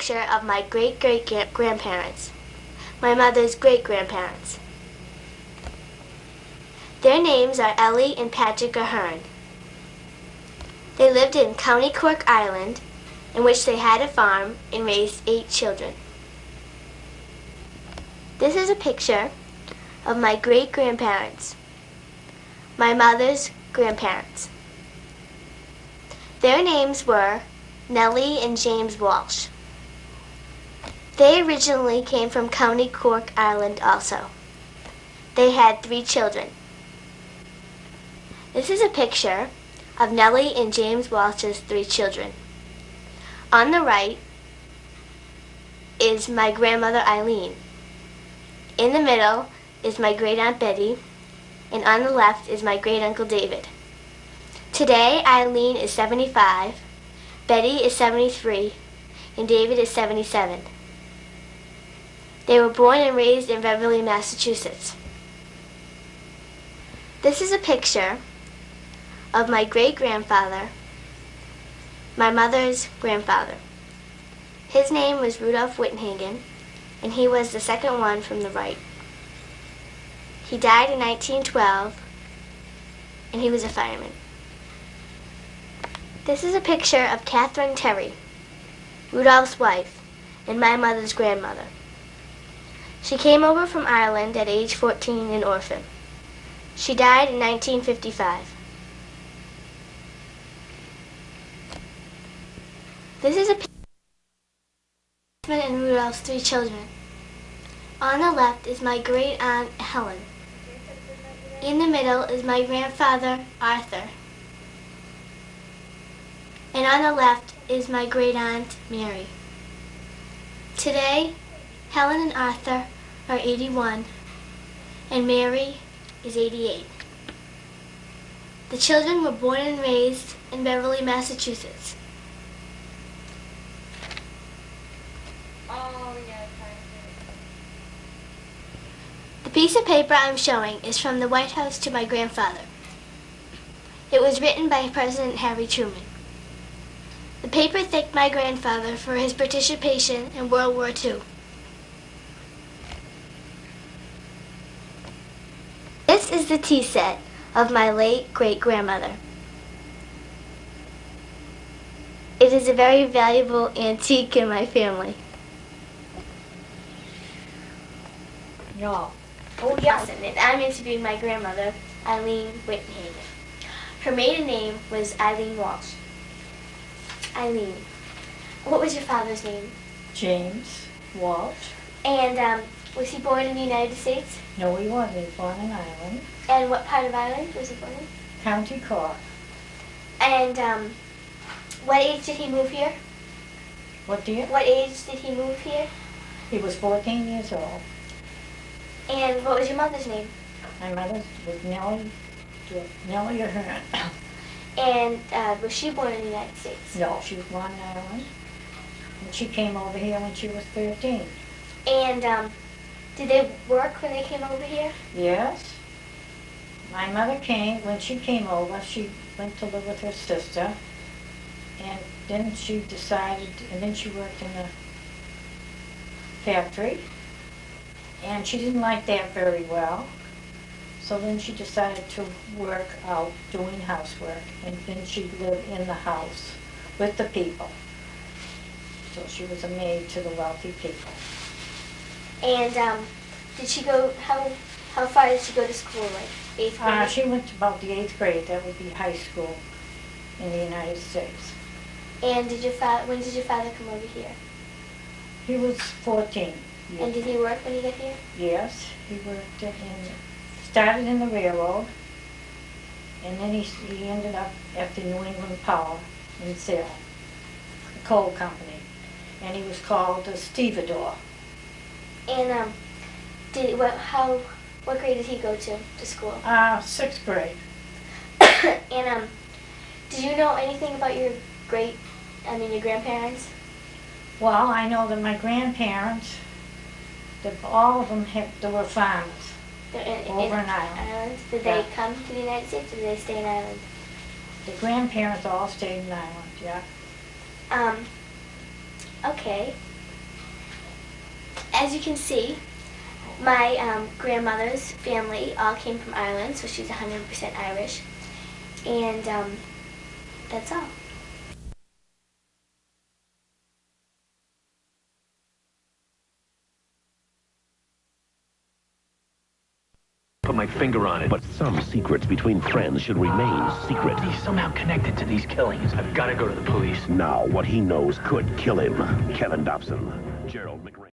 picture of my great-great-grandparents, my mother's great-grandparents. Their names are Ellie and Patrick Ahern. They lived in County Cork, Ireland, in which they had a farm and raised 8 children. This is a picture of my great-grandparents, my mother's grandparents. Their names were Nellie and James Walsh. They originally came from County Cork, Ireland also. They had 3 children. This is a picture of Nellie and James Walsh's 3 children. On the right is my grandmother Aileen. In the middle is my great-aunt Betty, and on the left is my great-uncle David. Today, Aileen is 75, Betty is 73, and David is 77. They were born and raised in Beverly, Massachusetts. This is a picture of my great-grandfather, my mother's grandfather. His name was Rudolph Wittenhagen, and he was the second one from the right. He died in 1912, and he was a fireman. This is a picture of Catherine Terry, Rudolph's wife, and my mother's grandmother. She came over from Ireland at age 14, an orphan. She died in 1955. This is a picture of Catherine and Rudolph's 3 children. On the left is my great-aunt Helen. In the middle is my grandfather Arthur. And on the left is my great-aunt Mary. Today, Helen and Arthur are 81, and Mary is 88. The children were born and raised in Beverly, Massachusetts. The piece of paper I'm showing is from the White House to my grandfather. It was written by President Harry Truman. The paper thanked my grandfather for his participation in World War II. This is the tea set of my late great-grandmother. It is a very valuable antique in my family. Ja. Oh yes, and I'm interviewing my grandmother, Aileen Wittenhagen. Her maiden name was Aileen Walsh. Aileen, what was your father's name? James Walsh. And was he born in the United States? No, he wasn't. He was born in Ireland. And what part of Ireland was he born in? County Cork. And what age did he move here? What dear? What age did he move here? He was 14 years old. And what was your mother's name? My mother was Nellie Ahern. And was she born in the United States? No, she was born in Ireland. And she came over here when she was 13. And did they work when they came over here? Yes. My mother came, when she came over, she went to live with her sister. And then she decided, and then she worked in a factory. And she didn't like that very well. So then she decided to work out doing housework. And then she lived in the house with the people. So she was a maid to the wealthy people. And did she go, how far did she go to school, like 8th grade? She went to about the 8th grade. That would be high school in the United States. And when did your father come over here? He was 14. And did he work when he got here? Yes, he worked started in the railroad, and then he ended up at the New England Power in Salem, the coal company, and he was called a stevedore. And what grade did he go to school? 6th grade. And did you know anything about your grandparents? Well, I know that my grandparents, all of them they were farmers over in Ireland. Did they come to the United States, or did they stay in Ireland? The grandparents all stayed in Ireland, yeah. Okay. as you can see, my grandmother's family all came from Ireland, so she's 100% Irish. And that's all. Put my finger on it. But some secrets between friends should remain secret. He's somehow connected to these killings. I've got to go to the police. Now, what he knows could kill him. Kevin Dobson, Gerald McRae.